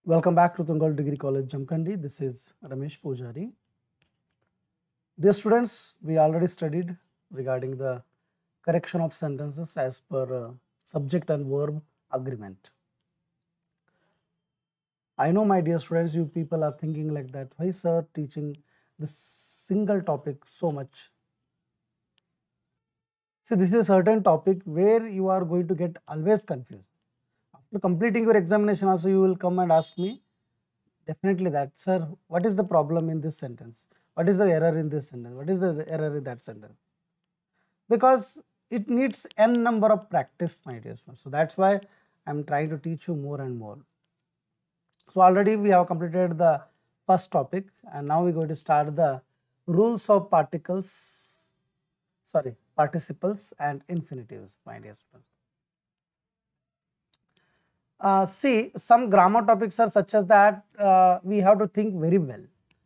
Welcome back to Tungal Degree College, Jamkhandi. This is Ramesh Pujari. Dear students, we already studied regarding the correction of sentences as per subject and verb agreement. I know, my dear students, you people are thinking like that. Why, sir, teaching this single topic so much? See, this is a certain topic where you are going to get always confused. After completing your examination also, you will come and ask me definitely that, sir, what is the problem in this sentence? What is the error in this sentence? What is the error in that sentence? Because it needs n number of practice, my dear students. So that's why I'm trying to teach you more and more. So already we have completed the first topic, and now we're going to start the rules of participles and infinitives, my dear students. See, some grammar topics are such as that we have to think very well.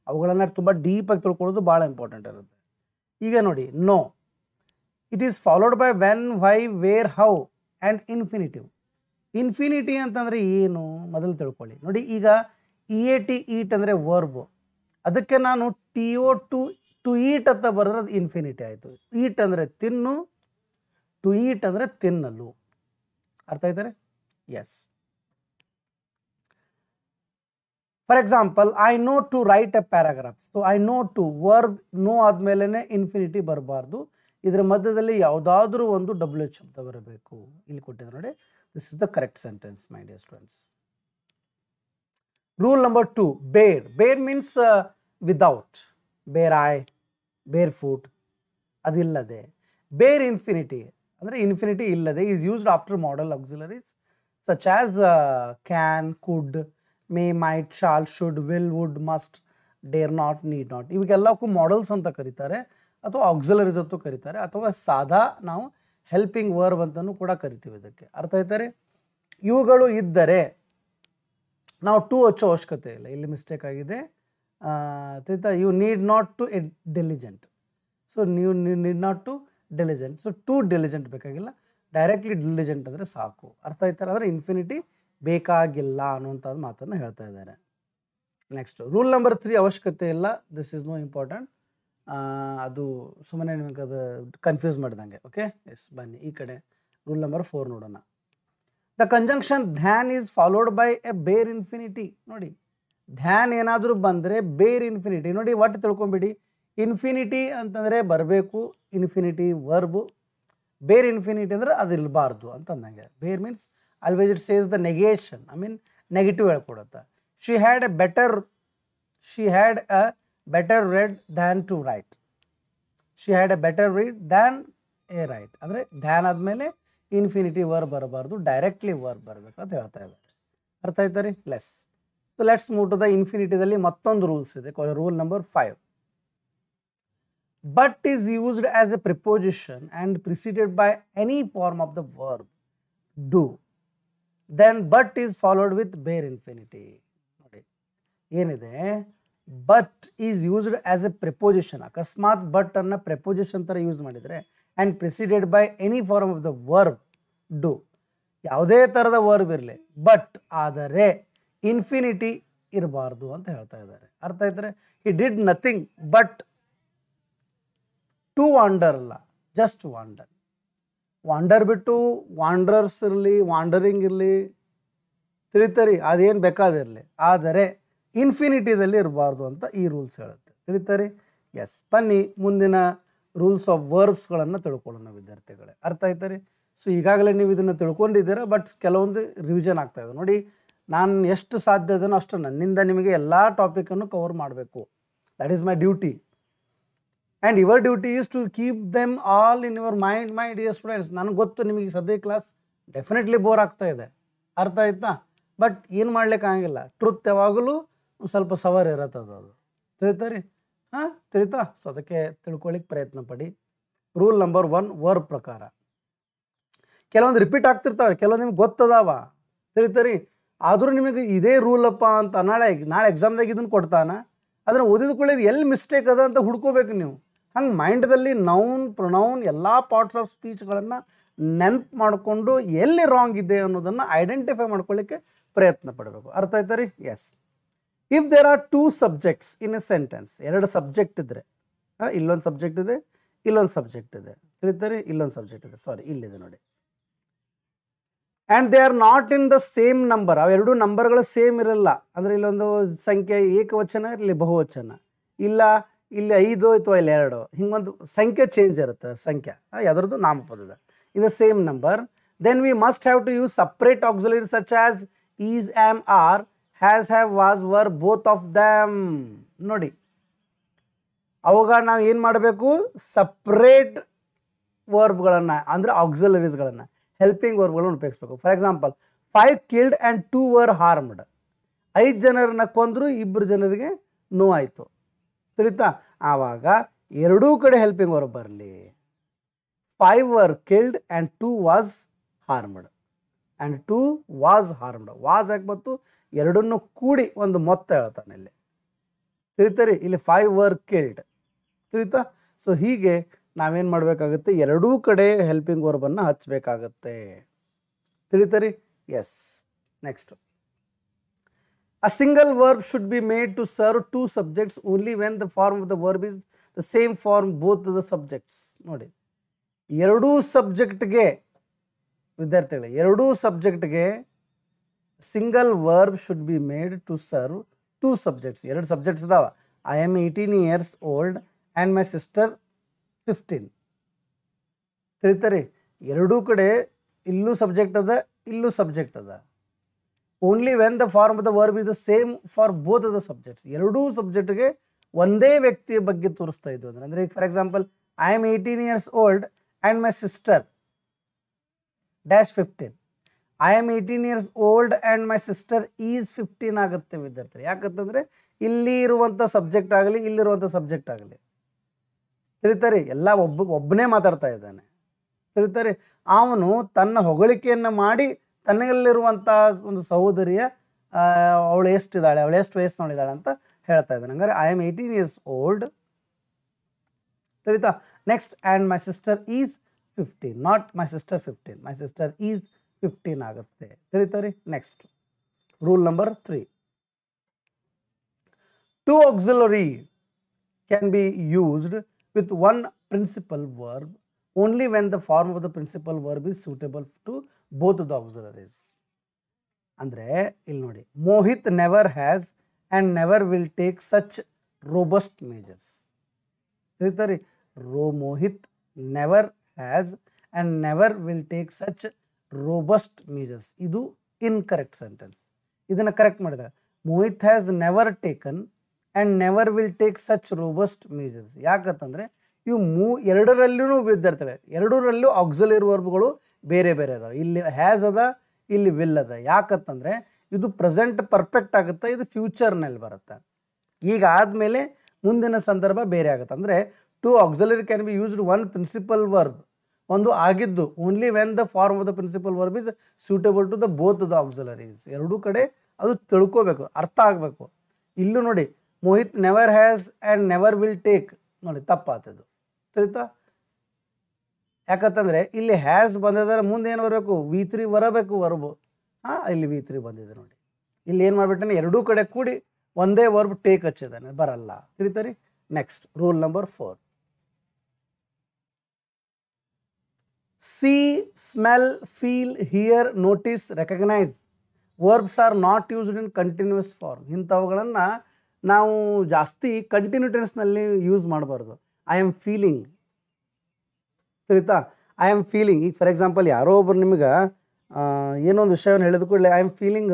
ಅವುಗಳನ್ನು ತುಂಬ ಡೀಪಾಗಿ ತಿಳ್ಕೊಳ್ಳೋದು ಭಾಳ important ಇರುತ್ತೆ. ಈಗ ನೋಡಿ, no, it is followed by when, why, where, how and infinitive. Infinity ಅಂತಂದರೆ ಏನು ಮೊದಲು ತಿಳ್ಕೊಳ್ಳಿ. ನೋಡಿ, ಈಗ EAT ಈಟ್ ಅಂದರೆ ವರ್ಬ್, ಅದಕ್ಕೆ ನಾನು TO ಟು ಈಟ್ ಅಂತ ಬರೋದು ಇನ್ಫಿನಿಟಿ ಆಯಿತು. ಈಟ್ ಅಂದರೆ ತಿನ್ನು, ಟು ಈಟ್ ಅಂದರೆ ತಿನ್ನಲು. ಅರ್ಥ ಆಯ್ತಾರೆ? S. For example, I know to write a paragraph. So I know to verb no ಆದ್ಮೇಲೆ ಇನ್ಫಿನಿಟಿ ಬರಬಾರ್ದು. ಇದರ ಮಧ್ಯದಲ್ಲಿ ಯಾವುದಾದ್ರೂ ಒಂದು WH ಶಬ್ದ ಬರಬೇಕು. ಇಲ್ಲಿ ಕೊಟ್ಟಿದ್ದಾರೆ ನೋಡಿ. This is the correct sentence, my dear students. Rule number 2, bare. Bare means without. Bare eye, barefoot. ಅದಿಲ್ಲದೆ. Bare infinity ಅಂದರೆ ಇನ್ಫಿನಿಟಿ ಇಲ್ಲದೆ is used after modal auxiliaries such as can, could, may, might, shall, should, will, would, must, dare not, need not. ಇವಾಗೆಲ್ಲಕ್ಕೂ modals ಅಂತ ಕರೀತಾರೆ, ಅಥವಾ auxiliaries ಅಂತ ಕರೀತಾರೆ, ಅಥವಾ ಸಾದಾ ನಾವು ಹೆಲ್ಪಿಂಗ್ ವರ್ಬ್ ಅಂತಲೂ ಕೂಡ ಕರಿತೀವಿ. ಇದಕ್ಕೆ ಅರ್ಥ ಆಯ್ತಾರೆ? ಇವುಗಳು ಇದ್ದರೆ ನಾವು ಟು ಹಚ್ಚೋ ಅವಶ್ಯಕತೆ ಇಲ್ಲ. ಇಲ್ಲಿ ಮಿಸ್ಟೇಕ್ ಆಗಿದೆ. You need not to diligent. So ನೀವು need not to diligent. So to diligent ಬೇಕಾಗಿಲ್ಲ, ಡೈರೆಕ್ಟ್ಲಿ ಡಿಲಿಜೆಂಟ್ ಅಂದರೆ ಸಾಕು. ಅರ್ಥ ಆಯ್ತಾರೆ? ಅಂದರೆ ಇನ್ಫಿನಿಟಿ ಬೇಕಾಗಿಲ್ಲ ಅನ್ನುವಂಥದ್ದು ಮಾತನ್ನು ಹೇಳ್ತಾ ಇದ್ದಾರೆ. ನೆಕ್ಸ್ಟ್ ರೂಲ್ ನಂಬರ್ 3 ಅವಶ್ಯಕತೆ ಇಲ್ಲ. This is no important. ಅದು ಸುಮ್ಮನೆ ನಿಮಗೆ ಅದು ಕನ್ಫ್ಯೂಸ್ ಮಾಡಿದಂಗೆ. ಓಕೆ, ಎಸ್, ಬನ್ನಿ ಈ ಕಡೆ ರೂಲ್ ನಂಬರ್ 4 ನೋಡೋಣ. The conjunction than is followed by a bare infinity. ನೋಡಿ, ಧ್ಯಾನ್ ಏನಾದರೂ ಬಂದರೆ ಬೇರ್ ಇನ್ಫಿನಿಟಿ. ನೋಡಿ, ಒಟ್ಟು ತಿಳ್ಕೊಂಬಿಡಿ, ಇನ್ಫಿನಿಟಿ ಅಂತಂದರೆ ಬರಬೇಕು ಇನ್ಫಿನಿಟಿ ವರ್ಬು. ಬೇರ್ ಇನ್ಫಿನಿಟಿ ಅಂದರೆ ಅದು ಇರಬಾರ್ದು ಅಂತಂದಂಗೆ. ಬೇರ್ means always it says the negation, I mean negative ಹೇಳ್ಕೊಡುತ್ತೆ. she had a better read than to write. she had a better read than a write ಅಂದರೆ ಧ್ಯಾನ್ ಆದಮೇಲೆ ಇನ್ಫಿನಿಟಿ ವರ್ಬ್ ಬರಬಾರ್ದು, ಡೈರೆಕ್ಟ್ಲಿ ವರ್ಬ್ ಬರಬೇಕು ಅಂತ ಹೇಳ್ತಾ ಇದ್ದಾರೆ. ಅರ್ಥ ಆಯ್ತಾರೆ? ಲೆಸ್. So let's move to the ಇನ್ಫಿನಿಟಿದಲ್ಲಿ ಮತ್ತೊಂದು ರೂಲ್ಸ್ ಇದೆ. Rule number 5, but is used as a preposition and preceded by any form of the verb do. Then but is followed with bare infinity. ನೋಡಿ, ಏನಿದೆ, but is used as a preposition. ಅಕಸ್ಮಾತ್ but ಅನ್ನ preposition ಥರ use ಮಾಡಿದರೆ and preceded by any form of the verb do. ಯಾವುದೇ ಥರದ verb ಇರಲಿ, but ಆದರೆ ಇನ್ಫಿನಿಟಿ ಇರಬಾರ್ದು ಅಂತ ಹೇಳ್ತಾ ಇದ್ದಾರೆ. ಅರ್ಥ ಆಯ್ತಾರೆ? he did nothing but to wander ಅಲ್ಲ, just wander. ವಾಂಡರ್ ಬಿಟ್ಟು ವಾಂಡ್ರರ್ಸ್ ಇರಲಿ, ವಾಂಡರಿಂಗ್ ಇರಲಿ, ತಿಳಿತರಿ, ಅದೇನು ಬೇಕಾದಿರಲಿ, ಆದರೆ ಇನ್ಫಿನಿಟಿದಲ್ಲಿ ಇರಬಾರ್ದು ಅಂತ ಈ ರೂಲ್ಸ್ ಹೇಳುತ್ತೆ. ತಿಳಿತರಿ? ಎಸ್. ಬನ್ನಿ ಮುಂದಿನ ರೂಲ್ಸ್ ಆಫ್ ವರ್ಬ್ಸ್ಗಳನ್ನು ತಿಳ್ಕೊಳ್ಳೋಣ ವಿದ್ಯಾರ್ಥಿಗಳೇ. ಅರ್ಥ ಆಯ್ತರಿ? ಸೊ ಈಗಾಗಲೇ ನೀವು ಇದನ್ನು ತಿಳ್ಕೊಂಡಿದ್ದೀರಾ, ಬಟ್ ಕೆಲವೊಂದು ರಿವಿಷನ್ ಆಗ್ತಾ ಇದೆ. ನೋಡಿ, ನಾನು ಎಷ್ಟು ಸಾಧ್ಯ ಇದೆನೋ ಅಷ್ಟು ನನ್ನಿಂದ ನಿಮಗೆ ಎಲ್ಲ ಟಾಪಿಕನ್ನು ಕವರ್ ಮಾಡಬೇಕು. That is my duty. And your duty is to keep them all in your mind, my dear students. ನನಗೆ ಗೊತ್ತು ನಿಮಗೆ ಸದ್ಯ ಕ್ಲಾಸ್ ಡೆಫಿನೆಟ್ಲಿ ಬೋರ್ ಆಗ್ತಾ ಇದೆ. ಅರ್ಥ ಆಯ್ತಾ? ಬಟ್ ಏನು ಮಾಡ್ಲಿಕ್ಕೆ ಆಗಂಗಿಲ್ಲ. ಟ್ರುತ್ ಯಾವಾಗಲೂ ಒಂದು ಸ್ವಲ್ಪ ಸವರ್ ಇರತ್ತದ, ಅದು ತಿಳಿತಾರೆ? ಹಾಂ, ತಿಳಿತಾ? ಸೊ ಅದಕ್ಕೆ ತಿಳ್ಕೊಳ್ಳಿಕ್ಕೆ ಪ್ರಯತ್ನ ಪಡಿ. ರೂಲ್ ನಂಬರ್ 1 ವರ್ಬ್ ಪ್ರಕಾರ ಕೆಲವೊಂದು ರಿಪೀಟ್ ಆಗ್ತಿರ್ತಾವೆ, ಕೆಲವೊಂದು ನಿಮ್ಗೆ ಗೊತ್ತದಾವ, ತಿಳಿತಾರೆ? ಆದರೂ ನಿಮಗೆ ಇದೇ ರೂಲಪ್ಪ ಅಂತ ನಾಳೆ ಎಕ್ಸಾಮ್ದಾಗ ಇದನ್ನು ಕೊಡ್ತಾನೆ, ಅದನ್ನು ಓದಿದ್ಕೊಳ್ಳೋದು ಎಲ್ಲಿ ಮಿಸ್ಟೇಕ್ ಅದ ಅಂತ ಹುಡ್ಕೋಬೇಕು ನೀವು. ಹಂಗೆ ಮೈಂಡ್ದಲ್ಲಿ ನೌನ್, ಪ್ರೊನೌನ್ ಎಲ್ಲ ಪಾರ್ಟ್ಸ್ ಆಫ್ ಸ್ಪೀಚ್ಗಳನ್ನು ನೆನಪು ಮಾಡಿಕೊಂಡು ಎಲ್ಲಿ ರಾಂಗ್ ಇದೆ ಅನ್ನೋದನ್ನು ಐಡೆಂಟಿಫೈ ಮಾಡ್ಕೊಳ್ಳಿಕ್ಕೆ ಪ್ರಯತ್ನ ಪಡಬೇಕು. ಅರ್ಥ ಆಯ್ತಾ ರೀ? Yes. If there are 2 subjects in a sentence, 2 subject ಇದ್ದರೆ, ಇಲ್ಲೊಂದು ಸಬ್ಜೆಕ್ಟ್ ಇದೆ, ಇಲ್ಲೊಂದು ಸಬ್ಜೆಕ್ಟ್ ಇದೆ, ತಿಳಿತಾರೆ? ಇಲ್ಲೊಂದು ಸಬ್ಜೆಕ್ಟ್ ಇದೆ, ಸಾರಿ ಇಲ್ಲಿದೆ ನೋಡಿ. And they are not in the same number, ಅವೆರಡು ನಂಬರ್ಗಳು ಸೇಮ್ ಇರಲ್ಲ. ಅಂದರೆ ಇಲ್ಲೊಂದು ಸಂಖ್ಯೆ ಏಕವಚನ, ಇಲ್ಲಿ ಬಹುವಚನ, ಇಲ್ಲ ಇಲ್ಲಿ 5 ಅಥವಾ ಇಲ್ಲಿ 2, ಹಿಂಗೊಂದು ಸಂಖ್ಯೆ ಚೇಂಜ್ ಇರುತ್ತೆ, ಸಂಖ್ಯೆ ಯಾವುದ್ರದ್ದು ನಾಮಪದದ, in the same number, then we must have to use separate auxiliary such as is, am, are, has, have, was, were, both of them. ನೋಡಿ, ಅವಾಗ ನಾವು ಏನು ಮಾಡಬೇಕು? ಸಪ್ರೇಟ್ ವರ್ಬ್ಗಳನ್ನು ಅಂದರೆ ಆಕ್ಸಿಲರೀಸ್ಗಳನ್ನು, ಹೆಲ್ಪಿಂಗ್ ವರ್ಬ್ಗಳನ್ನು ಉಪಯೋಗಿಸ್ಬೇಕು. For example 5 killed and 2 were harmed, 5 ಜನರನ್ನ ಕೊಂದರು, 2 ಜನರಿಗೆ ನೋವಾಯಿತು, ತಿಳಿತಾ? ಆವಾಗ ಎರಡೂ ಕಡೆ ಹೆಲ್ಪಿಂಗ್ ವರ್ಬ್ ಬರಲಿ. 5 var killed and 2 was harmed, and 2 was harmed. Was ಯಾಕೆ ಬಂತು? ಎರಡನ್ನೂ ಕೂಡಿ ಒಂದು ಮೊತ್ತ ಹೇಳ್ತಾನೆ ಇಲ್ಲಿ, ತಿಳಿತಾರೆ? ಇಲ್ಲಿ 5 ವರ್ ಕಿಲ್ಡ್, ತಿಳಿತಾ? ಸೊ ಹೀಗೆ ನಾವೇನು ಮಾಡಬೇಕಾಗುತ್ತೆ? ಎರಡೂ ಕಡೆ ಹೆಲ್ಪಿಂಗ್ ವರ್ಬನ್ನು ಹಚ್ಚಬೇಕಾಗತ್ತೆ, ತಿಳಿತಾರೆ? Yes. Next, a single verb should be made to serve 2 subjects only when the form of the verb is the same form both the subjects. ನೋಡಿ, ಎರಡೂ ಸಬ್ಜೆಕ್ಟ್ಗೆ ವಿದ್ಯಾರ್ಥಿಗಳೇ, ಎರಡೂ ಸಬ್ಜೆಕ್ಟ್ಗೆ single verb should be made to serve 2 subjects. 2 subjects ಇದಾವ. I am 18 years old and my sister 15, ತಿಳಿತಾರೆ? ಎರಡೂ ಕಡೆ ಇಲ್ಲೂ ಸಬ್ಜೆಕ್ಟ್ ಅದ, ಇಲ್ಲೂ ಸಬ್ಜೆಕ್ಟ್ ಅದ. Only when the form of the verb is the same for both of the subjects. ಎರಡೂ ಸಬ್ಜೆಕ್ಟ್ಗೆ ಒಂದೇ ವ್ಯಕ್ತಿಯ ಬಗ್ಗೆ ತೋರಿಸ್ತಾ ಇದ್ದು ಅಂದರೆ for example I am 18 years old and my sister dash 15. I am 18 years old and my sister is 15 ಆಗುತ್ತೆ ವಿದ್ಯಾರ್ಥಿ. ಯಾಕಂತಂದರೆ ಇಲ್ಲಿ ಇರುವಂಥ ಸಬ್ಜೆಕ್ಟ್ ಆಗಲಿ, ಇಲ್ಲಿರುವಂಥ ಸಬ್ಜೆಕ್ಟ್ ಆಗಲಿ, ತಿಳಿತಾರೆ? ಎಲ್ಲ ಒಬ್ಬನೇ ಮಾತಾಡ್ತಾ ಇದ್ದಾನೆ, ತಿಳಿತಾರೆ? ಅವನು ತನ್ನ ಹೊಗಳಿಕೆಯನ್ನು ಮಾಡಿ ತನ್ನಲ್ಲಿರುವಂಥ ಒಂದು ಸಹೋದರಿಯ ಅವಳು ಎಷ್ಟಿದ್ದಾಳೆ, ಅವಳು ಎಷ್ಟು ವಯಸ್ಸಿನವಳಿದ್ದಾಳೆ ಅಂತ ಹೇಳ್ತಾ ಇದ್ದಾನೆ. ಹಂಗಾರೆ ಐ ಆಮ್ 18 years old, ತಿಳಿತಾ? Next, and my sister is 15, not my sister 15, my sister is 15 ಆಗುತ್ತೆ, ತಿಳಿತಾರೆ? Next, rule number 3, 2 auxiliary can be used with one principal verb only when the form of the principal verb is suitable to both the auxiliaries. ಅಂದರೆ ಇಲ್ಲಿ ನೋಡಿ, Mohit never has and never will take such robust measures, ತಿಳಿತಾರೆ? Mohit never has and never will take such robust measures. ಇದು incorrect sentence. ಇದನ್ನು correct ಮಾಡಿದಾಗ Mohit has never taken and never will take such robust measures. ಯಾಕಂತಂದರೆ ಇವು ಎರಡರಲ್ಲೂ ವಿದ್ಯಾರ್ಥಿಗಳು, ಎರಡರಲ್ಲೂ auxiliary ವರ್ಬ್ಗಳು ಬೇರೆ ಬೇರೆ ಅದಾವೆ. ಇಲ್ಲಿ ಹ್ಯಾಸ್ ಅದ, ಇಲ್ಲಿ ವಿಲ್ ಅದ. ಯಾಕಂತಂದರೆ ಇದು ಪ್ರೆಸೆಂಟ್ ಪರ್ಫೆಕ್ಟ್ ಆಗುತ್ತೆ, ಇದು ಫ್ಯೂಚರ್ನಲ್ಲಿ ಬರುತ್ತೆ. ಈಗ ಆದಮೇಲೆ ಮುಂದಿನ ಸಂದರ್ಭ ಬೇರೆ ಆಗುತ್ತೆ. ಅಂದರೆ 2 auxiliary can be used one principal verb, ಒಂದು ಆಗಿದ್ದು only when the form of the principal verb is suitable to the both the auxiliaries. ಎರಡೂ ಕಡೆ ಅದು ತಿಳ್ಕೋಬೇಕು, ಅರ್ಥ ಆಗಬೇಕು. ಇಲ್ಲೂ ನೋಡಿ, Mohit never has and never will take, ನೋಡಿ ತಪ್ಪಾತದು, ತಿಳಿತಾ? ಯಾಕಂತಂದರೆ ಇಲ್ಲಿ ಹ್ಯಾಸ್ ಬಂದಿದ್ದಾರೆ, ಮುಂದೆ ಏನು ಬರಬೇಕು? V3 ಬರಬೇಕು ವರ್ಬು. ಇಲ್ಲಿ V3 ಬಂದಿದೆ ನೋಡಿ. ಇಲ್ಲಿ ಏನು ಮಾಡಿಬಿಟ್ಟಾನೆ? ಎರಡೂ ಕಡೆ ಕೂಡಿ ಒಂದೇ ವರ್ಬ್ ಟೇಕ್ ಹಚ್ಚಿದ್ದಾನೆ, ಬರಲ್ಲ, ತಿಳಿತಾರೆ? Next, rule number 4, see, smell, feel, hear, notice, recognise verbs are not used in continuous form. ಇಂಥವುಗಳನ್ನು ನಾವು ಜಾಸ್ತಿ ಕಂಟಿನ್ಯೂ ಟೆನ್ಸ್ನಲ್ಲಿ ಯೂಸ್ ಮಾಡಬಾರ್ದು. ಐ ಆಮ್ ಫೀಲಿಂಗ್, ತಿಳಿತಾ? I am feeling. ಈಗ ಫಾರ್ ಎಕ್ಸಾಂಪಲ್ ಯಾರೋ ಒಬ್ಬರು ನಿಮ್ಗೆ ಏನೋ ಒಂದು ವಿಷಯವನ್ನು ಹೇಳಿದ ಕೂಡಲೇ I am feeling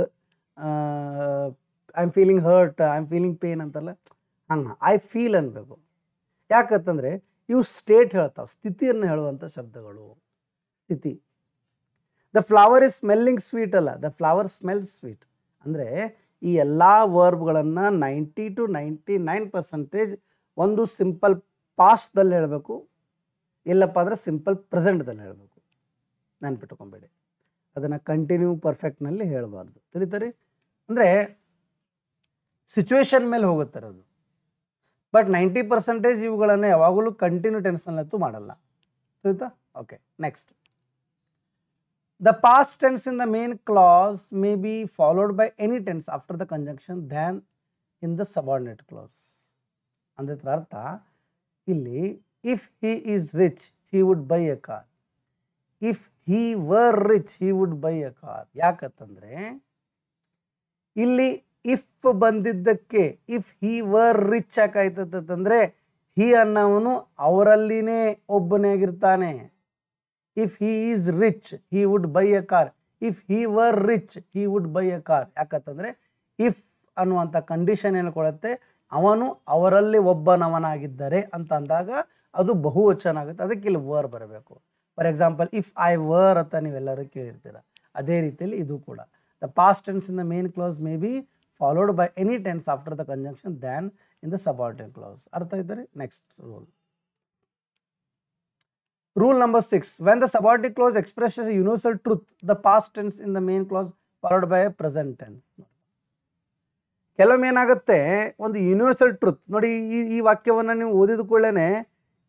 hurt, I am feeling pain ಅಂತಲ್ಲ, ಹಂಗೆ ಐ ಫೀಲ್ ಅನ್ಬೇಕು. ಯಾಕಂತಂದರೆ ಇವು ಸ್ಟೇಟ್ ಹೇಳ್ತಾವೆ, ಸ್ಥಿತಿಯನ್ನು ಹೇಳುವಂಥ ಶಬ್ದಗಳು, ಸ್ಥಿತಿ. The flower is smelling sweet ಅಲ್ಲ, ದ ಫ್ಲವರ್ ಸ್ಮೆಲ್ಸ್ ಸ್ವೀಟ್. ಅಂದರೆ ಈ ಎಲ್ಲ ವರ್ಬ್ಗಳನ್ನು 90 to 99% ಒಂದು ಸಿಂಪಲ್ ಪಾಸ್ಟ್ದಲ್ಲಿ ಹೇಳಬೇಕು, ಇಲ್ಲಪ್ಪ ಅಂದರೆ ಸಿಂಪಲ್ ಪ್ರೆಸೆಂಟ್ದಲ್ಲಿ ಹೇಳಬೇಕು. ನೆನ್ಪಿಟ್ಕೊಂಬೇಡಿ, ಅದನ್ನು ಕಂಟಿನ್ಯೂ ಪರ್ಫೆಕ್ಟ್ನಲ್ಲಿ ಹೇಳಬಾರ್ದು, ತಿಳಿತಾರೆ? ಅಂದರೆ ಸಿಚುವೇಶನ್ ಮೇಲೆ ಹೋಗುತ್ತಾರೆ ಅದು. ಬಟ್ 90% ಇವುಗಳನ್ನು ಯಾವಾಗಲೂ ಕಂಟಿನ್ಯೂ ಟೆನ್ಸ್ನಲ್ಲಂತೂ ಮಾಡಲ್ಲ, ತಿಳಿತಾ? Okay, next, The past tense in the main clause may be followed by any tense after the conjunction than in the subordinate clause. ಅಂದ್ರೆ ಅರ್ಥ ಇಲ್ಲಿ if he is rich he would buy a car. If he were rich he would buy a car. ಯಾಕಂತಂದ್ರೆ ಇಲ್ಲಿ if ಬಂದಿದ್ದಕ್ಕೆ if he var rich ಯಾಕಾಯ್ತಂದ್ರೆ ಹಿ ಅನ್ನೋವನು ಅವರಲ್ಲಿನೇ ಒಬ್ಬನೇ ಆಗಿರ್ತಾನೆ. If he is rich he would by A car. If he var rich he would by A car. ಯಾಕಂತಂದ್ರೆ if ಅನ್ನುವಂಥ condition ಏನು ಕೊಡುತ್ತೆ, ಅವನು ಅವರಲ್ಲಿ ಒಬ್ಬನವನಾಗಿದ್ದರೆ ಅಂತ ಅಂದಾಗ ಅದು ಬಹುವಚನ ಆಗುತ್ತೆ. ಅದಕ್ಕೆ ಇಲ್ಲಿ ವರ್ ಬರಬೇಕು. For example if I var ಅಂತ ನೀವೆಲ್ಲರೂ ಕೇಳಿರ್ತೀರ. ಅದೇ ರೀತಿಯಲ್ಲಿ ಇದು ಕೂಡ the past tense in the main clause may be followed by any tense after the conjunction than in the subordinate clause. ಅರ್ಥ ಇದ್ದರೆ next rule. Rule number 6. When the subordinate clause expresses a universal truth, the past tense in the main clause followed by a present tense. ಕೆಲವೊಮ್ಮೆ ಏನಾಗುತ್ತೆ, ಒಂದು universal truth ನೋಡಿ. ಈ ವಾಕ್ಯವನ್ನು ನೀವು ಓದಿದ ಕೂಡಲೇ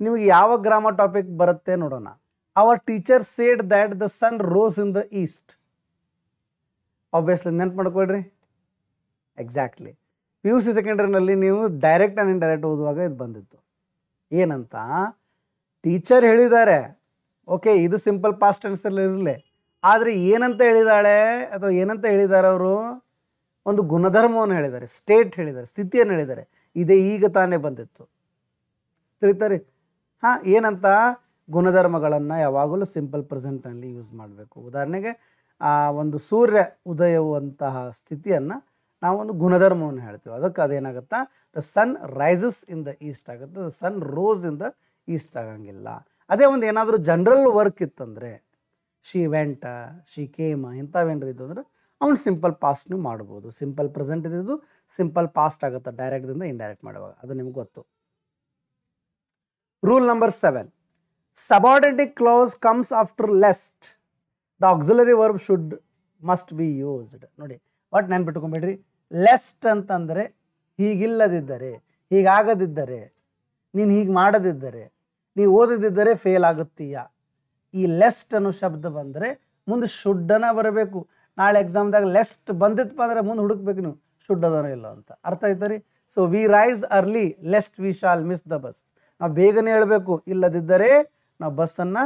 ನಿಮಗೆ ಯಾವ ಗ್ರಾಮರ್ ಟಾಪಿಕ್ ಬರುತ್ತೆ ನೋಡೋಣ. Our teacher said that the sun rose in the east. Obviously ನೆನ್ಪು ಮಾಡ್ಕೊಳ್ರಿ. ಎಕ್ಸಾಕ್ಟ್ಲಿ PUC ಸೆಕೆಂಡ್ರಿನಲ್ಲಿ ನೀವು ಡೈರೆಕ್ಟ್ ಆ್ಯಂಡ್ ಇಂಡೈರೆಕ್ಟ್ ಓದುವಾಗ ಇದು ಬಂದಿತ್ತು. ಏನಂತ ಟೀಚರ್ ಹೇಳಿದ್ದಾರೆ, ಓಕೆ ಇದು ಸಿಂಪಲ್ ಪಾಸ್ಟ್ ಟೆನ್ಸಲ್ಲಿ ಇರಲಿ, ಆದರೆ ಏನಂತ ಹೇಳಿದಾಳೆ ಅಥವಾ ಏನಂತ ಹೇಳಿದ್ದಾರೆ ಅವರು, ಒಂದು ಗುಣಧರ್ಮವನ್ನು ಹೇಳಿದ್ದಾರೆ, ಸ್ಟೇಟ್ ಹೇಳಿದ್ದಾರೆ, ಸ್ಥಿತಿಯನ್ನು ಹೇಳಿದ್ದಾರೆ. ಇದೇ ಈಗ ತಾನೇ ಬಂದಿತ್ತು, ತಿಳಿತಾರೆ? ಹಾಂ, ಏನಂತ ಗುಣಧರ್ಮಗಳನ್ನು ಯಾವಾಗಲೂ ಸಿಂಪಲ್ ಪ್ರೆಸೆಂಟ್ನಲ್ಲಿ ಯೂಸ್ ಮಾಡಬೇಕು. ಉದಾಹರಣೆಗೆ ಒಂದು ಸೂರ್ಯ ಉದಯವಂತಹ ಸ್ಥಿತಿಯನ್ನು ನಾವೊಂದು ಗುಣಧರ್ಮವನ್ನು ಹೇಳ್ತೀವಿ. ಅದಕ್ಕೆ ಅದೇನಾಗುತ್ತಾ, the sun rises in the east ಆಗುತ್ತೆ, the sun rose in the east ಆಗಂಗಿಲ್ಲ. ಅದೇ ಒಂದು ಏನಾದರೂ ಜನರಲ್ ವರ್ಕ್ ಇತ್ತಂದರೆ ಶಿ ವೆಂಟ, ಶಿ ಕೇಮ, ಇಂಥವೇನ್ರಿ ಇದ್ದು ಅಂದ್ರೆ ಅವ್ನು ಸಿಂಪಲ್ ಪಾಸ್ಟ್ ನೀವು ಮಾಡ್ಬೋದು. ಸಿಂಪಲ್ ಪ್ರೆಸೆಂಟ್ ಇದ್ದು ಸಿಂಪಲ್ ಪಾಸ್ಟ್ ಆಗುತ್ತೆ ಡೈರೆಕ್ಟ್ದಿಂದ ಇಂಡೈರೆಕ್ಟ್ ಮಾಡುವಾಗ. ಅದು ನಿಮ್ಗೆ ಗೊತ್ತು. ರೂಲ್ ನಂಬರ್ 7. Subordinate clause comes after lest. The auxiliary verb must be used. ನೋಡಿ, ಬಟ್ ನೆನ್ಪಿಟ್ಕೊಂಬೇಡ್ರಿ, ಲೆಸ್ಟ್ ಅಂತಂದರೆ ಹೀಗಿಲ್ಲದಿದ್ದರೆ, ಹೀಗಾಗದಿದ್ದರೆ, ನೀನು ಹೀಗೆ ಮಾಡದಿದ್ದರೆ, ನೀವು ಓದದಿದ್ದರೆ ಫೇಲ್ ಆಗುತ್ತೀಯ. ಈ ಲೆಸ್ಟ್ ಅನ್ನೋ ಶಬ್ದ ಬಂದರೆ ಮುಂದೆ ಶುಡ್ಡನ ಬರಬೇಕು. ನಾಳೆ ಎಕ್ಸಾಮ್ದಾಗ ಲೆಸ್ಟ್ ಬಂದಿತ್ತು ಅಂದರೆ ಮುಂದೆ ಹುಡುಕ್ಬೇಕು ನೀವು ಶುಡ್ ಅದನೋ ಇಲ್ಲ ಅಂತ. ಅರ್ಥ ಆಯ್ತಾ ರೀ? So we rise early lest we shall miss the bus. ನಾವು ಬೇಗನೆ ಹೇಳಬೇಕು, ಇಲ್ಲದಿದ್ದರೆ ನಾವು ಬಸ್ಸನ್ನು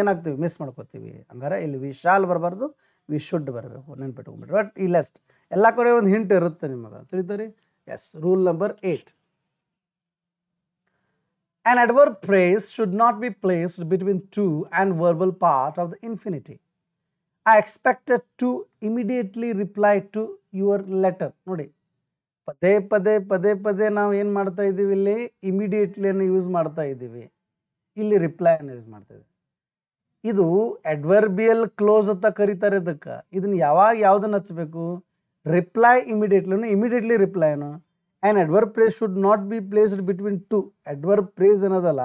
ಏನಾಗ್ತೀವಿ, ಮಿಸ್ ಮಾಡ್ಕೋತೀವಿ. ಹಂಗಾರೆ ಇಲ್ಲಿ ವಿ ಶಾಲ್ ಬರಬಾರ್ದು, ವಿ ಶುಡ್ ಬರಬೇಕು. ನೆನ್ಪಿಟ್ಕೊಂಡ್ಬಿಟ್ರಿ. ಬಟ್ ಈ ಲೆಸ್ಟ್ ಎಲ್ಲ ಕಡೆ ಒಂದು ಹಿಂಟ್ ಇರುತ್ತೆ ನಿಮಗೆ, ತಿಳಿತೀರಿ? Yes. Rule number 8. An adverb phrase should not be placed between to and verbal part of the infinitive. I expected to immediately reply to your letter. ನೋಡಿ, ಪದೇ ಪದೇ ಪದೇ ಪದೇ ನಾವು ಏನು ಮಾಡ್ತಾ ಇದ್ದೀವಿ, ಇಲ್ಲಿ ಇಮಿಡಿಯೇಟ್ಲಿಯನ್ನು ಯೂಸ್ ಮಾಡ್ತಾ ಇದ್ದೀವಿ, ಇಲ್ಲಿ ರಿಪ್ಲೈಯನ್ನು ಯೂಸ್ ಮಾಡ್ತಾ ಇದ್ದೀವಿ. ಇದು ಅಡ್ವರ್ಬಿಯಲ್ ಕ್ಲೋಸ್ ಅಂತ ಕರೀತಾರೆ ಇದಕ್ಕೆ. ಇದನ್ನು ಯಾವಾಗ ಯಾವುದನ್ನು ಹಚ್ಚಬೇಕು, ರಿಪ್ಲೈ ಇಮಿಡಿಯೇಟ್ಲಿ ರಿಪ್ಲೈನು. And adverb phrase should not be placed between to. Adverb phrase ಅನ್ನೋದಲ್ಲ,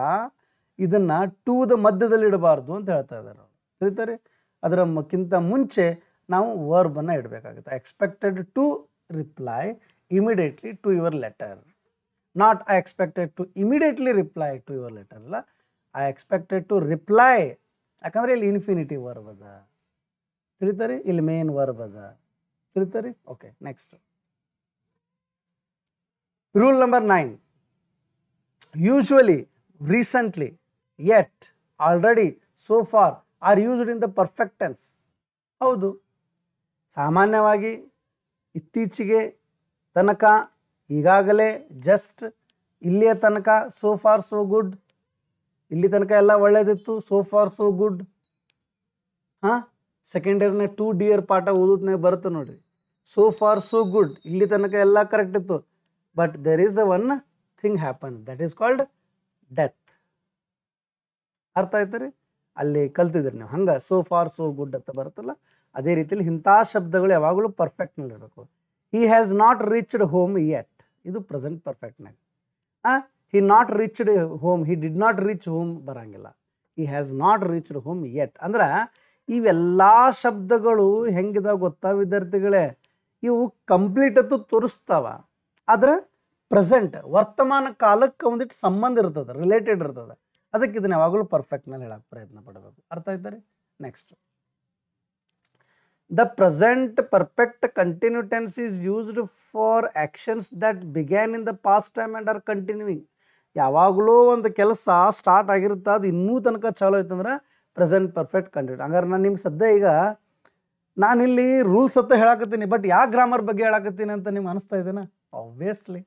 ಇದನ್ನು ಟೂದ ಮಧ್ಯದಲ್ಲಿ ಇಡಬಾರ್ದು ಅಂತ ಹೇಳ್ತಾ ಇದ್ದಾರೆ. ತಿಳಿತಾರೆ? ಅದಕ್ಕಿಂತ ಮುಂಚೆ ನಾವು ವರ್ಬನ್ನು ಇಡಬೇಕಾಗುತ್ತೆ. Expected to reply immediately to your letter. Not I expected to immediately reply to your letter ಅಲ್ಲ, ಐ ಎಕ್ಸ್ಪೆಕ್ಟೆಡ್ ಟು ರಿಪ್ಲೈ. ಯಾಕಂದರೆ ಇಲ್ಲಿ ಇನ್ಫಿನಿಟಿವ್ ವರ್ಬ್ ಅದ, ತಿಳಿತಾರೆ? ಇಲ್ಲಿ ಮೇನ್ ವರ್ಬ್ ಅದ, ತಿಳಿತಾರೆ? Okay, next. Rule number 9. Usually, recently, yet, already, so far are used in the perfect tense. ಹೌದು, ಸಾಮಾನ್ಯವಾಗಿ ಇತ್ತೀಚೆಗೆ, ತನಕ, ಈಗಾಗಲೇ, ಜಸ್ಟ್, ಇಲ್ಲಿಯ ತನಕ, ಸೋ ಫಾರ್ ಸೋ ಗುಡ್, ಇಲ್ಲಿ ತನಕ ಎಲ್ಲ ಒಳ್ಳೇದಿತ್ತು, ಸೋ ಫಾರ್ ಸೋ ಗುಡ್. ಹಾಂ, ಸೆಕೆಂಡ್ ಇಯರ್ನಾಗ 2 ಡಿಯರ್ ಪಾಠ ಓದೋದ್ನಾಗ ಬರುತ್ತೆ ನೋಡ್ರಿ. ಸೋ ಫಾರ್ ಸೋ ಗುಡ್, ಇಲ್ಲಿ ತನಕ ಎಲ್ಲ ಕರೆಕ್ಟ್ ಇತ್ತು, but there is a one thing happen, that is called death. ಅರ್ಥ ಆಯ್ತು ರೀ? ಅಲ್ಲಿ ಕಲ್ತಿದ್ರಿ ನೀವು. ಹಂಗೆ ಸೋ ಫಾರ್ ಸೋ ಗುಡ್ ಅಂತ ಬರುತ್ತಲ್ಲ, ಅದೇ ರೀತಿಯಲ್ಲಿ ಇಂಥ ಶಬ್ದಗಳು ಯಾವಾಗಲೂ ಪರ್ಫೆಕ್ಟ್ನಲ್ಲಿ ಇರಬೇಕು. He has not reached home yet, ಇದು ಪ್ರೆಸೆಂಟ್ ಪರ್ಫೆಕ್ಟ್ನಾಗ. He not reached home, he did not reach home ಬರಂಗಿಲ್ಲ. He has not reached home yet. ಅಂದ್ರೆ ಇವೆಲ್ಲ ಶಬ್ದಗಳು ಹೆಂಗಿದಾವ ಗೊತ್ತಾ ವಿದ್ಯಾರ್ಥಿಗಳೇ, ಇವು ಕಂಪ್ಲೀಟ್ ಅಂತೂ ತೋರಿಸ್ತಾವ, ಆದ್ರೆ ಪ್ರೆಸೆಂಟ್ ವರ್ತಮಾನ ಕಾಲಕ್ಕೆ ಒಂದಿಟ್ಟು ಸಂಬಂಧ ಇರ್ತದೆ, ರಿಲೇಟೆಡ್ ಇರ್ತದೆ. ಅದಕ್ಕೆ ಇದನ್ನ ಯಾವಾಗಲೂ ಪರ್ಫೆಕ್ಟ್ನಲ್ಲಿ ಹೇಳಕ್ಕೆ ಪ್ರಯತ್ನ ಪಡಬೇಕು. ಅರ್ಥ ಆಯ್ತಾರೆ? Next. The present perfect continuous tense is used for actions that began in the past time and are continuing. ಯಾವಾಗಲೂ ಒಂದು ಕೆಲಸ ಸ್ಟಾರ್ಟ್ ಆಗಿರುತ್ತೆ, ಅದು ಇನ್ನೂ ತನಕ ಚಾಲೂ ಐತಂದ್ರೆ ಪ್ರೆಸೆಂಟ್ ಪರ್ಫೆಕ್ಟ್ ಕಂಟಿನ್ಯೂ. ಹಂಗಾರೆ ನಾನು ನಿಮ್ಗೆ ಸದ್ಯ ಈಗ ನಾನಿಲ್ಲಿ ರೂಲ್ಸ್ ಅಂತ ಹೇಳಕತ್ತೀನಿ, ಬಟ್ ಯಾವ ಗ್ರಾಮರ್ ಬಗ್ಗೆ ಹೇಳಕತ್ತೀನಿ ಅಂತ ನಿಮ್ಗೆ ಅನಿಸ್ತಾ ಇದೆನಾ? ಆಬ್ವಿಯಸ್ಲಿ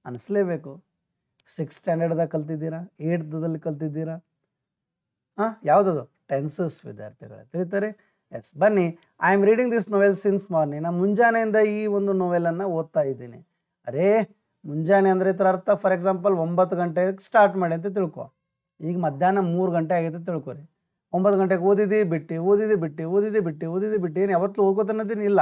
ಅನಿಸ್ಲೇಬೇಕು. 6th ಸ್ಟ್ಯಾಂಡರ್ಡ್ದಾಗ ಕಲ್ತಿದ್ದೀರಾ, 8th ಕಲ್ತಿದ್ದೀರಾ. ಯಾವುದದು? ಟೆನ್ಸಸ್ ವಿದ್ಯಾರ್ಥಿಗಳೇ, ತಿಳಿತಾರೆ? ಎಸ್, ಬನ್ನಿ. I am reading this novel since morning. ನಾನು ಮುಂಜಾನೆಯಿಂದ ಈ ಒಂದು ನೋವೆಲನ್ನು ಓದ್ತಾ ಇದ್ದೀನಿ. ಅರೇ ಮುಂಜಾನೆ ಅಂದರೆ ಇದರ ಅರ್ಥ ಫಾರ್ ಎಕ್ಸಾಂಪಲ್ 9 ಗಂಟೆಗೆ ಸ್ಟಾರ್ಟ್ ಮಾಡಿ ಅಂತ ತಿಳ್ಕೊ. ಈಗ ಮಧ್ಯಾಹ್ನ 3 ಗಂಟೆ ಆಗೈತೆ ತಿಳ್ಕೊರಿ. 9 ಗಂಟೆಗೆ ಓದಿದ್ದು ಬಿಟ್ಟು ಏನು ಯಾವತ್ತೂ ಓದ್ಕೋತಾನಂತೀನಿ ಇಲ್ಲ.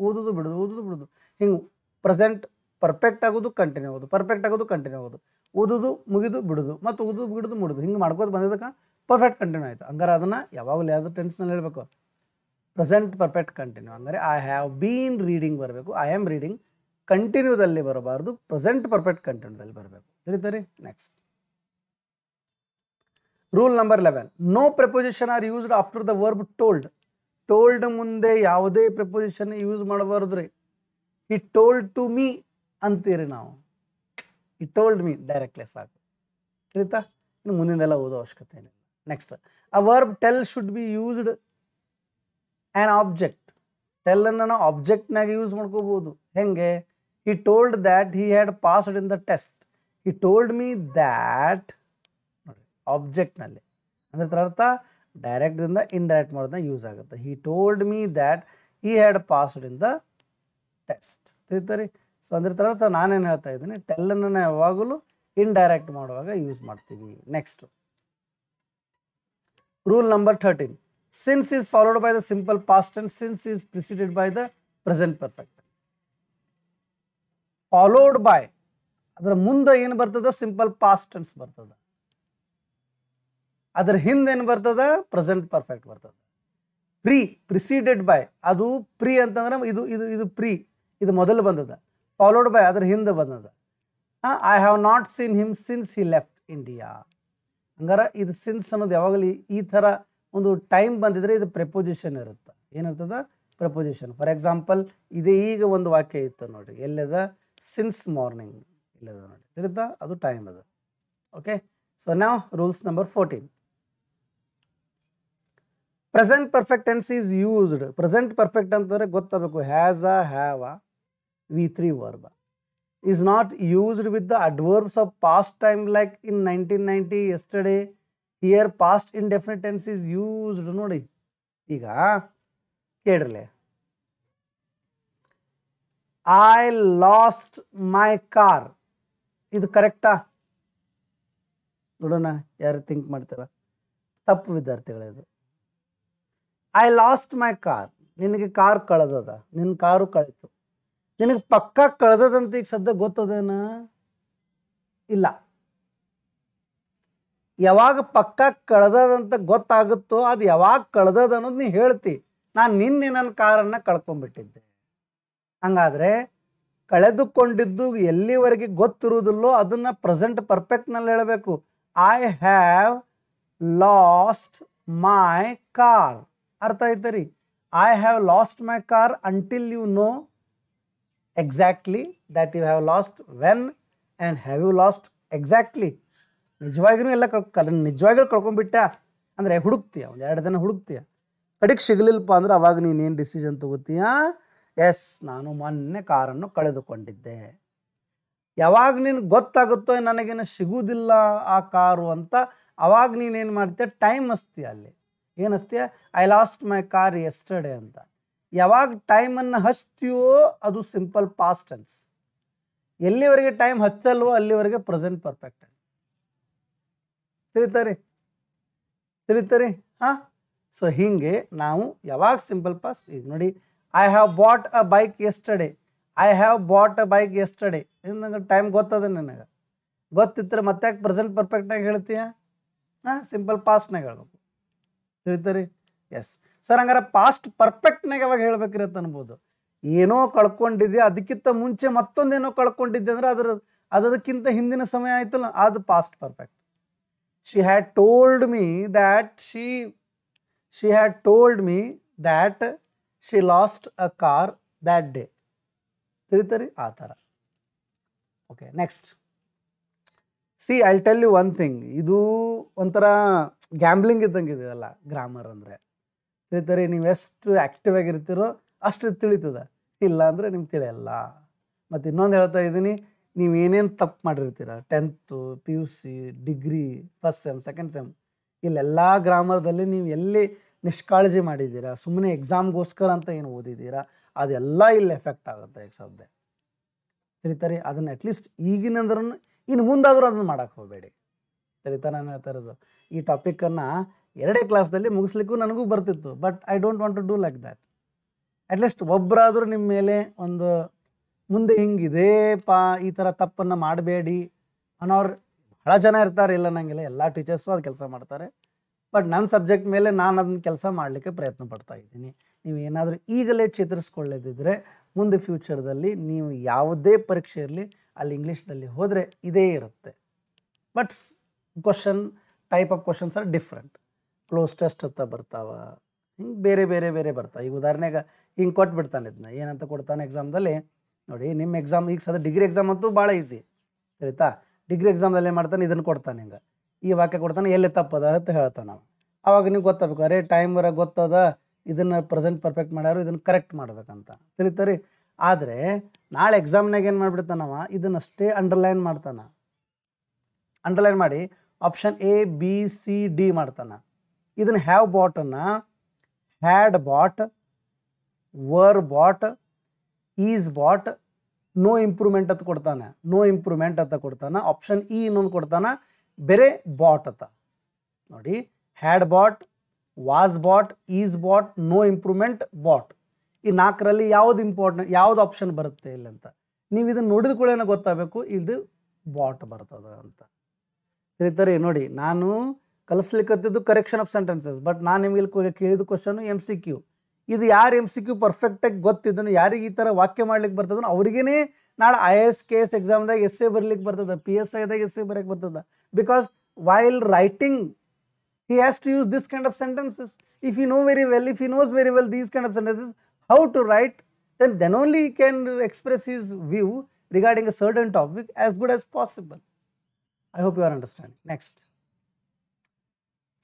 ಓದೋದು ಬಿಡೋದು ಹಿಂಗೆ ಪ್ರೆಸೆಂಟ್ ಪರ್ಫೆಕ್ಟ್ ಆಗೋದು ಕಂಟಿನ್ಯೂ ಆಗೋದು, ಓದೋದು ಮುಗಿದು ಬಿಡೋದು, ಮತ್ತು ಓದೋದು ಬಿಡೋದು ಮುಡೋದು, ಹಿಂಗೆ ಮಾಡ್ಕೋದು ಬಂದಿದ್ದಕ್ಕೆ ಪರ್ಫೆಕ್ಟ್ ಕಂಟಿನ್ಯೂ ಆಯಿತು. ಹಂಗಾರೆ ಅದನ್ನು ಯಾವಾಗಲೂ ಯಾವುದು ಟೆನ್ಸ್ನಲ್ಲಿ ಹೇಳಬೇಕು? Present perfect continue. ಹಂಗಾರೆ ಐ ಹ್ಯಾವ್ ಬೀನ್ ರೀಡಿಂಗ್ ಬರಬೇಕು, ಐ ಆಮ್ ರೀಡಿಂಗ್ ಕಂಟಿನ್ಯೂದಲ್ಲಿ ಬರಬಾರ್ದು, ಪ್ರೆಸೆಂಟ್ ಪರ್ಫೆಕ್ಟ್ ಕಂಟಿನ್ಯೂದಲ್ಲಿ ಬರಬೇಕು. ತಿಳಿತಾರೆ? Next rule number 11. No preposition are used after the verb told. Told ಮುಂದೆ ಯಾವುದೇ ಪ್ರೆಪೋಸಿಷನ್ ಯೂಸ್ ಮಾಡಬಾರ್ದು ರೀ. ಹಿ ಟೋಲ್ಡ್ ಟು ಮೀ ಅಂತೀರಿ ನಾವು. ಹಿ ಟೋಲ್ಡ್ ಮೀ ಡೈರೆಕ್ಟ್ಲಿ ಸಾಕು. ತಿಳಿತಾ? ಇನ್ನು ಮುಂದಿಂದೆಲ್ಲ ಓದೋ ಅವಶ್ಯಕತೆ ಏನಿಲ್ಲ. Next, a verb tell should be used an object. ಟೆಲ್ಲನ್ನು ನಾವು ಆಬ್ಜೆಕ್ಟ್ನಾಗ ಯೂಸ್ ಮಾಡ್ಕೋಬೋದು. ಹೆಂಗೆ? He told that he had passed in the test. He told me that, ನೋಡಿ ಆಬ್ಜೆಕ್ಟ್ನಲ್ಲಿ ಅಂದರೆ ಅದರ ಅರ್ಥ ಡೈರೆಕ್ಟ್ದಿಂದ ಇಂಡೈರೆಕ್ಟ್ ಮಾಡೋದನ್ನ ಯೂಸ್ ಆಗುತ್ತೆ. He told me that he had passed in the test. ತಿಳಿತಾರೆ? ಸೊ ಅಂದ್ರೆ ಅರ್ಥ ನಾನೇನು ಹೇಳ್ತಾ ಇದ್ದೀನಿ, ಟೆಲ್ಲನ್ನು ಯಾವಾಗಲೂ ಇಂಡೈರೆಕ್ಟ್ ಮಾಡುವಾಗ ಯೂಸ್ ಮಾಡ್ತೀವಿ. Next rule number 13. Since is followed by the simple past tense, since is preceded by the present perfect. Followed by ಅದರ ಮುಂದೆ ಏನು ಬರ್ತದ? ಸಿಂಪಲ್ ಪಾಸ್ಟ್ ಟೆನ್ಸ್ ಬರ್ತದ. ಅದರ ಹಿಂದೆ ಏನು ಬರ್ತದ? ಪ್ರೆಸೆಂಟ್ ಪರ್ಫೆಕ್ಟ್ ಬರ್ತದ. ಪ್ರಿಸೀಡೆಡ್ ಬೈ, ಅದು ಪ್ರೀ ಅಂತಂದ್ರೆ ಇದು ಪ್ರೀ, ಇದು ಮೊದಲು ಬಂದದ. ಫಾಲೋಡ್ ಬೈ ಅದರ ಹಿಂದೆ ಬಂದದ. I have not seen him since he left India. ಹಂಗಾರೆ ಇದು ಸಿನ್ಸ್ ಅನ್ನೋದು ಯಾವಾಗಲೂ ಈ ಥರ ಒಂದು ಟೈಮ್ ಬಂದಿದ್ರೆ ಇದು ಪ್ರೆಪೋಸಿಷನ್ ಇರುತ್ತೆ. ಏನಿರ್ತದ? ಪ್ರೆಪೋಸಿಷನ್. ಫಾರ್ ಎಕ್ಸಾಂಪಲ್ ಇದು ಈಗ ಒಂದು ವಾಕ್ಯ ಇತ್ತು ನೋಡಿರಿ, ಎಲ್ಲದ? ಸಿನ್ಸ್ ಮಾರ್ನಿಂಗ್ ಇಲ್ಲದ ನೋಡಿ, ತಿಳಿತಾ? ಅದು ಟೈಮ್ ಅದು. ಓಕೆ, ಸೊ ನಾವು rules number 14. Present perfect tense is used. Present perfect ಅಂತಂದರೆ ಗೊತ್ತಾಗಬೇಕು. Has a, have a, V3 verb is not used with the adverbs of past time like in 1990, yesterday. Here past indefinite tense is used. ನೋಡಿ ಈಗ ಕೇಳ್ರಲೆ, I lost my car, ಇದು ಕರೆಕ್ಟಾ? ನೋಡೋಣ ಯಾರು think ಮಾಡ್ತೀರ. ತಪ್ಪು ವಿದ್ಯಾರ್ಥಿಗಳೇ. ಇದು ಐ ಲಾಸ್ಟ್ ಮೈ ಕಾರ್, ನಿನಗೆ ಕಾರ್ ಕಳೆದದ, ನಿನ್ನ ಕಾರು ಕಳೀತು. ನಿನಗೆ ಪಕ್ಕ ಕಳೆದದಂತ ಈಗ ಸದ್ಯ ಗೊತ್ತದೇನ? ಇಲ್ಲ. ಯಾವಾಗ ಪಕ್ಕ ಕಳೆದದಂತ ಗೊತ್ತಾಗುತ್ತೋ ಅದು ಯಾವಾಗ ಕಳೆದದ ಅನ್ನೋದು ನೀ ಹೇಳ್ತಿ. ನಾನು ನಿನ್ನೆ ನನ್ನ ಕಾರನ್ನು ಕಳ್ಕೊಂಡ್ಬಿಟ್ಟಿದ್ದೆ. ಹಂಗಾದ್ರೆ ಕಳೆದುಕೊಂಡಿದ್ದು ಎಲ್ಲಿವರೆಗೆ ಗೊತ್ತಿರುವುದಿಲ್ಲೋ ಅದನ್ನ ಪ್ರೆಸೆಂಟ್ ಪರ್ಫೆಕ್ಟ್ನಲ್ಲಿ ಹೇಳಬೇಕು. I have lost my car. ಅರ್ಥ ಆಯ್ತು ರೀ? I have lost my car until you know exactly that you have lost when and have you lost exactly. ನಿಜವಾಗಿಯೂ ಎಲ್ಲ ನಿಜವಾಗಿಯೂ ಕಳ್ಕೊಂಡ್ಬಿಟ್ಟ ಅಂದರೆ ಹುಡುಕ್ತೀಯ, ಒಂದು 2 ದಿನ ಹುಡುಕ್ತೀಯ, ಕಡೆಗೆ ಸಿಗಲಿಲ್ಲಪ್ಪ ಅಂದ್ರೆ ಅವಾಗ ನೀನೇನು ಡಿಸಿಷನ್ ತಗೋತೀಯ? ಎಸ್, ನಾನು ಮೊನ್ನೆ ಕಾರನ್ನು ಕಳೆದುಕೊಂಡಿದ್ದೆ. ಯಾವಾಗ ನಿನ್ಗೆ ಗೊತ್ತಾಗುತ್ತೋ ನನಗೇನು ಸಿಗುವುದಿಲ್ಲ ಆ ಕಾರು ಅಂತ, ಅವಾಗ ನೀನೇನು ಮಾಡ್ತೀಯ? ಟೈಮ್ ಹಚ್ತೀಯ. ಅಲ್ಲಿ ಏನು ಹಚ್ತೀಯ? I lost my car yesterday ಅಂತ. ಯಾವಾಗ ಟೈಮನ್ನು ಹಚ್ತೀವೋ ಅದು ಸಿಂಪಲ್ ಪಾಸ್ಟ್ ಟೆನ್ಸ್. ಎಲ್ಲಿವರೆಗೆ ಟೈಮ್ ಹಚ್ಚಲ್ವೋ ಅಲ್ಲಿವರೆಗೆ ಪ್ರೆಸೆಂಟ್ ಪರ್ಫೆಕ್ಟ್ ಟೆನ್ಸ್. ತಿಳಿತಾರೆ? ಹಾಂ. ಸೊ ಹೀಗೆ ನಾವು ಯಾವಾಗ ಸಿಂಪಲ್ ಪಾಸ್ಟ್, ಈಗ ನೋಡಿ I have bought a bike yesterday, I have bought a bike yesterday. ನಂಗೆ ಟೈಮ್ ಗೊತ್ತದ, ನನಗೆ ಗೊತ್ತಿದ್ರೆ ಮತ್ತೆ ಯಾಕೆ ಪ್ರೆಸೆಂಟ್ ಪರ್ಫೆಕ್ಟಾಗಿ ಹೇಳ್ತೀಯ? ಹಾಂ, ಸಿಂಪಲ್ ಪಾಸ್ಟ್ನಾಗ ಹೇಳ್ಬೇಕು. ತಿಳಿತಾರೆ? Yes sir. ಹಂಗಾರೆ ಪಾಸ್ಟ್ ಪರ್ಫೆಕ್ಟ್ನಾಗ ಯಾವಾಗ ಹೇಳ್ಬೇಕಿರತ್ತೆ ಅನ್ಬೋದು. ಏನೋ ಕಳ್ಕೊಂಡಿದ್ದೆ, ಅದಕ್ಕಿಂತ ಮುಂಚೆ ಮತ್ತೊಂದೇನೋ ಕಳ್ಕೊಂಡಿದ್ದೆ ಅಂದ್ರೆ ಅದಕ್ಕಿಂತ ಹಿಂದಿನ ಸಮಯ ಆಯ್ತಲ್ಲ, ಅದು past perfect. She had told me that she had told me that she lost a car that day. ತಿಳಿತರಿ ಆ ಥರ. Okay, next see I tell you one thing, ಇದು ಒಂಥರ ಗ್ಯಾಂಬ್ಲಿಂಗ್ ಇದ್ದಂಗೆ ಇದೆಯಲ್ಲ ಗ್ರಾಮರ್ ಅಂದರೆ. ತಿಳಿತರಿ, ನೀವು ಎಷ್ಟು ಆ್ಯಕ್ಟಿವ್ ಆಗಿರ್ತೀರೋ ಅಷ್ಟು ತಿಳಿತದ, ಇಲ್ಲ ಅಂದರೆ ನಿಮ್ಗೆ ತಿಳಿಯಲ್ಲ. ಮತ್ತು ಇನ್ನೊಂದು ಹೇಳ್ತಾ ಇದ್ದೀನಿ, ನೀವು ಏನೇನು ತಪ್ಪು ಮಾಡಿರ್ತೀರ 10th PUC degree first sem second sem, ಇಲ್ಲೆಲ್ಲ ಗ್ರಾಮರ್ದಲ್ಲಿ ನೀವು ಎಲ್ಲಿ ನಿಷ್ಕಾಳಜಿ ಮಾಡಿದ್ದೀರಾ, ಸುಮ್ಮನೆ ಎಕ್ಸಾಮ್ಗೋಸ್ಕರ ಅಂತ ಏನು ಓದಿದ್ದೀರಾ, ಅದೆಲ್ಲ ಇಲ್ಲಿ ಎಫೆಕ್ಟ್ ಆಗುತ್ತೆ ಎಕ್ಸಾಮ್ದೆ. ತಿಳಿತಾರೆ, ಅದನ್ನು ಅಟ್ಲೀಸ್ಟ್ ಈಗಿನಂದ್ರೂ ಇನ್ನು ಮುಂದಾದರೂ ಅದನ್ನು ಮಾಡೋಕ್ಕೆ ಹೋಗಬೇಡಿ. ತಿಳಿತಾ ನಾನು ಹೇಳ್ತಾ ಇರೋದು. ಈ ಟಾಪಿಕನ್ನು 2ನೇ ಕ್ಲಾಸ್ದಲ್ಲಿ ಮುಗಿಸ್ಲಿಕ್ಕೂ ನನಗೂ ಬರ್ತಿತ್ತು, but I don't want to do like that. At least ಒಬ್ಬರಾದರೂ ನಿಮ್ಮ ಮೇಲೆ ಒಂದು ಮುಂದೆ ಹಿಂಗಿದೆ ಈ ಥರ ತಪ್ಪನ್ನು ಮಾಡಬೇಡಿ ಅನ್ನೋರು ಭಾಳ ಜನ ಇರ್ತಾರೆ, ಇಲ್ಲ ನನಗೆಲ್ಲ ಎಲ್ಲ ಟೀಚರ್ಸು ಅದು ಕೆಲಸ ಮಾಡ್ತಾರೆ. ಬಟ್ ನನ್ನ ಸಬ್ಜೆಕ್ಟ್ ಮೇಲೆ ನಾನು ಅದನ್ನ ಕೆಲಸ ಮಾಡಲಿಕ್ಕೆ ಪ್ರಯತ್ನ ಪಡ್ತಾ ಇದ್ದೀನಿ. ನೀವು ಏನಾದರೂ ಈಗಲೇ ಚೇತರಿಸ್ಕೊಳ್ಳದಿದ್ದರೆ ಮುಂದೆ ಫ್ಯೂಚರ್ದಲ್ಲಿ ನೀವು ಯಾವುದೇ ಪರೀಕ್ಷೆ ಇರಲಿ ಅಲ್ಲಿ ಇಂಗ್ಲೀಷ್ದಲ್ಲಿ ಹೋದರೆ ಇದೇ ಇರುತ್ತೆ. But question type of questions are different. Close test ಅಂತ ಬರ್ತಾವ, ಹಿಂಗೆ ಬೇರೆ ಬೇರೆ ಬೇರೆ ಬರ್ತಾವೆ. ಈಗ ಉದಾಹರಣೆಗೆ ಹಿಂಗೆ ಕೊಟ್ಬಿಡ್ತಾನೆ, ಇದನ್ನ ಏನಂತ ಕೊಡ್ತಾನೆ ಎಕ್ಸಾಮ್ದಲ್ಲಿ ನೋಡಿ. ನಿಮ್ಮ ಎಕ್ಸಾಮ್ ಈಗ ಸದ ಡಿಗ್ರಿ ಎಕ್ಸಾಮ್ ಅಂತೂ ಭಾಳ ಈಸಿ, ತಿಳಿತಾ. ಡಿಗ್ರಿ ಎಕ್ಸಾಮ್ದಲ್ಲಿ ಏನು ಮಾಡ್ತಾನೆ, ಇದನ್ನು ಕೊಡ್ತಾನೆ, ಹಿಂಗೆ ಈ ವಾಕ್ಯ ಕೊಡ್ತಾನೆ, ಎಲ್ಲಿ ತಪ್ಪದ ಅಂತ ಹೇಳ್ತಾನೆ ನಾವು. ಆವಾಗ ನೀವು ಗೊತ್ತಾಗಬೇಕು, ಅರೇ ಟೈಮ್ ವರೆಗೆ ಗೊತ್ತದ, ಇದನ್ನು ಪ್ರೆಸೆಂಟ್ ಪರ್ಫೆಕ್ಟ್ ಮಾಡ್ಯಾರು, ಇದನ್ನು ಕರೆಕ್ಟ್ ಮಾಡ್ಬೇಕಂತ. ತಿಳಿತಾರೆ. ಆದರೆ ನಾಳೆ ಎಕ್ಸಾಮ್ನಾಗ ಏನು ಮಾಡಿಬಿಡ್ತಾನವ, ಇದನ್ನಷ್ಟೇ ಅಂಡರ್ಲೈನ್ ಮಾಡ್ತಾನೆ. ಅಂಡರ್ಲೈನ್ ಮಾಡಿ ಆಪ್ಷನ್ ABCD ಮಾಡ್ತಾನೆ. ಇದನ್ನು ಹ್ಯಾವ್ ಬಾಟನ್ನು had but, were but, is bot, no improvement ಅಂತ ಕೊಡ್ತಾನೆ. ನೋ ಇಂಪ್ರೂವ್ಮೆಂಟ್ ಅಂತ ಕೊಡ್ತಾನೆ. ಆಪ್ಷನ್ E ಇನ್ನೊಂದು ಕೊಡ್ತಾನೆ, ಬೇರೆ ಬಾಟ್ ಅಂತ. ನೋಡಿ, had bought, was bought, is bot, no improvement, bought. ಈ 4ರಲ್ಲಿ ಯಾವುದು ಇಂಪಾರ್ಟೆಂಟ್, ಯಾವುದು ಆಪ್ಷನ್ ಬರುತ್ತೆ ಇಲ್ಲ ಅಂತ ನೀವು ಇದನ್ನು ನೋಡಿದ ಕೂಡ ಗೊತ್ತಾಗಬೇಕು, ಇದು ಬಾಟ್ ಬರ್ತದ ಅಂತ. ತಿಳಿತಾರೆ. ನೋಡಿ, ನಾನು ಕಲಿಸ್ಲಿಕ್ಕತ್ತಿದ್ದು ಕರೆಕ್ಷನ್ ಆಫ್ ಸೆಂಟೆನ್ಸಸ್, ಬಟ್ ನಾನು ನಿಮಗೆ ಇಲ್ಲಿ ಕೇಳಿದ ಕ್ವಶನು MCQ. ಇದು ಯಾರು MCQ ಪರ್ಫೆಕ್ಟಾಗಿ ಗೊತ್ತಿದ್ದನು, ಯಾರಿಗೆ ಈ ಥರ ವಾಕ್ಯ ಮಾಡ್ಲಿಕ್ಕೆ ಬರ್ತದೋ ಅವ್ರಿಗೇ ನಾಳೆ IAS KS ಎಕ್ಸಾಮ್ದಾಗ essay ಬರಲಿಕ್ಕೆ ಬರ್ತದೆ, PSIದಾಗ essay ಬರೋಕ್ಕೆ ಬರ್ತದೆ. Because while writing he has to use this kind of sentences. If he knows very well these kind of sentences, how to write, then only he can express his view regarding a certain topic as good as possible. I hope you are understanding. Next.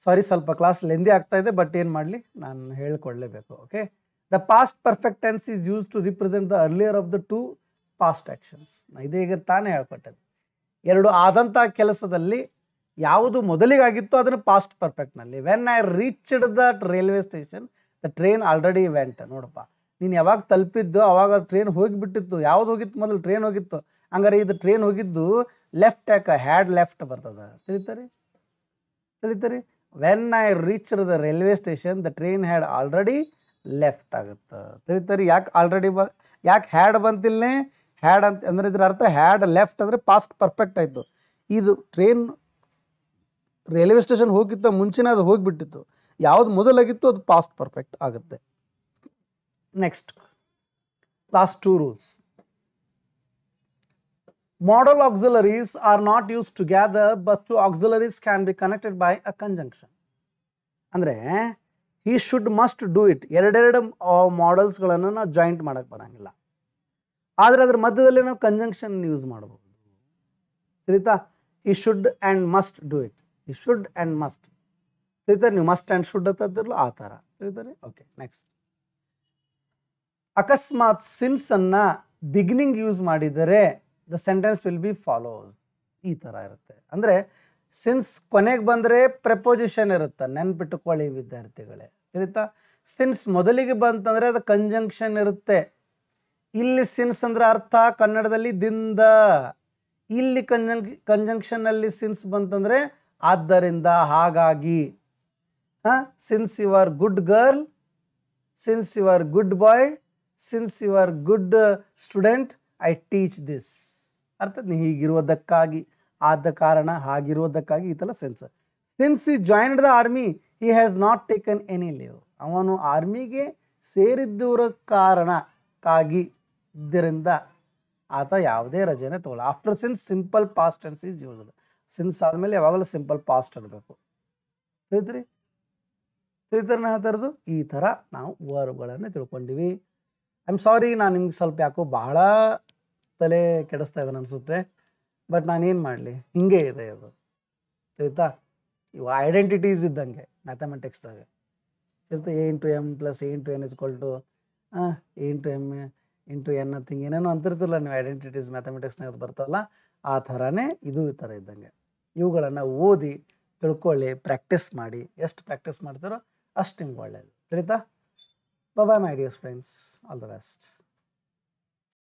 Sorry, ಸ್ವಲ್ಪ class lengthy ಆಗ್ತಾ ಇದೆ, but ಏನು ಮಾಡಲಿ, ನಾನು ಹೇಳ್ಕೊಳ್ಳೇಬೇಕು. Okay, the past perfect tense is use to represent the earlier of the 2 past actions. ಇದೀಗ ತಾನೇ ಹೇಳ್ಕೊಟ್ಟದ್ದು. 2 ಆದಂಥ ಕೆಲಸದಲ್ಲಿ ಯಾವುದು ಮೊದಲಿಗಾಗಿತ್ತು ಅದನ್ನು ಪಾಸ್ಟ್ ಪರ್ಫೆಕ್ಟ್ನಲ್ಲಿ. When I reached that railway station the train already went. ನೋಡಪ್ಪ, ನೀನು ಯಾವಾಗ ತಲುಪಿದ್ದು ಅವಾಗ ಟ್ರೈನ್ ಹೋಗಿಬಿಟ್ಟಿತ್ತು. ಯಾವ್ದು ಹೋಗಿತ್ತು ಮೊದಲು? ಟ್ರೈನ್ ಹೋಗಿತ್ತು. ಹಂಗಾರೆ ಇದು ಟ್ರೈನ್ ಹೋಗಿದ್ದು ಲೆಫ್ಟ್, ಯಾಕೆ ಹ್ಯಾಡ್ ಲೆಫ್ಟ್ ಬರ್ತದೆ. ತಿಳಿತಾರೆ. When I reached the railway station the train had already left ಆಗುತ್ತೆ. ತಿಳಿತಾರೆ. ಯಾಕೆ ಆಲ್ರೆಡಿ ಯಾಕೆ ಹ್ಯಾಡ್ ಬಂತಿಲ್ಲೇ? ಹ್ಯಾಡ್ ಅಂತ ಅಂದರೆ ಇದ್ರ ಅರ್ಥ ಹ್ಯಾಡ್ ಲೆಫ್ಟ್ ಅಂದರೆ ಪಾಸ್ಟ್ ಪರ್ಫೆಕ್ಟ್ ಆಯಿತು. ಇದು ಟ್ರೈನ್ ರೈಲ್ವೆ ಸ್ಟೇಷನ್ ಹೋಗಿತ್ತು ಮುಂಚಿನ ಅದು ಹೋಗಿಬಿಟ್ಟಿತ್ತು. ಯಾವುದು ಮೊದಲಾಗಿತ್ತು ಅದು ಪಾಸ್ಟ್ ಪರ್ಫೆಕ್ಟ್ ಆಗುತ್ತೆ. Next, class 2 rules. Modal auxiliaries are not used together, but 2 auxiliaries can be connected by a conjunction. ಅಂದರೆ he should must do it. ಎರಡೆರಡು ಮಾಡಲ್ಸ್ಗಳನ್ನು ನಾವು ಜಾಯಿಂಟ್ ಮಾಡೋಕ್ಕೆ ಬರೋಂಗಿಲ್ಲ, ಆದರೆ ಅದ್ರ ಮಧ್ಯದಲ್ಲಿ ನಾವು ಕಂಜಂಕ್ಷನ್ ಯೂಸ್ ಮಾಡ್ಬೋದು. ತಿಳಿತಾ? he should and must do it. he should and must. ತಿಳಿತಾರೆ? ನೀವು ಮಸ್ಟ್ ಆ್ಯಂಡ್ ಶುಡ್ ಅಂತದ್ರಲ್ಲ ಆ ಥರ. ತಿಳಿತಾರೆ? Okay, next. ಅಕಸ್ಮಾತ್ ಸಿನ್ಸನ್ನು ಬಿಗಿನಿಂಗ್ ಯೂಸ್ ಮಾಡಿದರೆ the sentence will be follows. ಈ ಥರ ಇರುತ್ತೆ. ಅಂದರೆ ಸಿನ್ಸ್ ಕೊನೆಗೆ ಬಂದರೆ ಪ್ರೆಪೋಸಿಷನ್ ಇರುತ್ತೆ, ನೆನ್ಪಿಟ್ಟುಕೊಳ್ಳಿ ವಿದ್ಯಾರ್ಥಿಗಳೇ. ತಿಳಿತಾ? ಸಿನ್ಸ್ ಮೊದಲಿಗೆ ಬಂತಂದರೆ ಅದು ಕಂಜಂಕ್ಷನ್ ಇರುತ್ತೆ. ಇಲ್ಲಿ ಸಿನ್ಸ್ ಅಂದರೆ ಅರ್ಥ ಕನ್ನಡದಲ್ಲಿ ದಿಂದ. ಇಲ್ಲಿ ಕಂಜಂಕ್ಷನ್ನಲ್ಲಿ ಸಿನ್ಸ್ ಬಂತಂದರೆ ಆದ್ದರಿಂದ, ಹಾಗಾಗಿ. Since you are good girl, since you are good boy, since you are good student, I teach this. ಅರ್ಥಾತ್ ನೀವು ಹೀಗಿರುವುದಕ್ಕಾಗಿ, ಆದ ಕಾರಣ, ಹಾಗಿರುವುದಕ್ಕಾಗಿ, ಈ ಥರ sense. Since he joined the army he has not taken any leave. ಅವನು ಆರ್ಮಿಗೆ ಸೇರಿದ್ದರ ಕಾರಣಕ್ಕಾಗಿ ಇದರಿಂದ ಆತ ಯಾವುದೇ ರಜೆನೇ ತಗೊಳ್ಳ. After since simple past tense is used. Since ಆದಮೇಲೆ ಯಾವಾಗಲೂ ಸಿಂಪಲ್ ಪಾಸ್ಟ್ ಇರಬೇಕು. ಹೇಳ್ತೀರಿ? ತಿಳಿತಾರೆ ನಾನು ಹೇಳ್ತಾ ಇರೋದು. ಈ ಥರ ನಾವು ವರ್ಬ್ಗಳನ್ನು ತಿಳ್ಕೊಂಡಿವಿ. ಐ ಆಮ್ ಸಾರಿ, ನಾನು ನಿಮ್ಗೆ ಸ್ವಲ್ಪ ಯಾಕೋ ಭಾಳ ತಲೆ ಕೆಡಿಸ್ತಾ ಇದ್ದಾನೆ ಅನಿಸುತ್ತೆ. ಬಟ್ ನಾನೇನು ಮಾಡಲಿ, ಹಿಂಗೆ ಇದೆ ಅದು. ತಿಳಿತಾ? ಇವು ಐಡೆಂಟಿಟೀಸ್ ಇದ್ದಂಗೆ ಮ್ಯಾಥಮೆಟಿಕ್ಸ್ದಾಗ. ತಿಳಿತಾ? A into m plus a into n is equal to a into m into n ಅಂತ ಹಿಂಗೆ ಏನೇನೋ ಅಂತಿರ್ತಿಲ್ಲ ನೀವು, ಐಡೆಂಟಿಟೀಸ್ ಮ್ಯಾಥಮೆಟಿಕ್ಸ್ನಾಗ ಬರ್ತಾವಲ್ಲ, ಆ ಥರನೇ ಇದು ಈ ಥರ ಇದ್ದಂಗೆ. ಇವುಗಳನ್ನು ಓದಿ ತಿಳ್ಕೊಳ್ಳಿ, ಪ್ರಾಕ್ಟೀಸ್ ಮಾಡಿ. ಎಷ್ಟು ಪ್ರಾಕ್ಟೀಸ್ ಮಾಡ್ತಾರೋ ಅಷ್ಟು ನಿಮ್ಗೆ ಒಳ್ಳೆಯದು. ತಿಳಿತಾ? Bye my dear friends, all the best.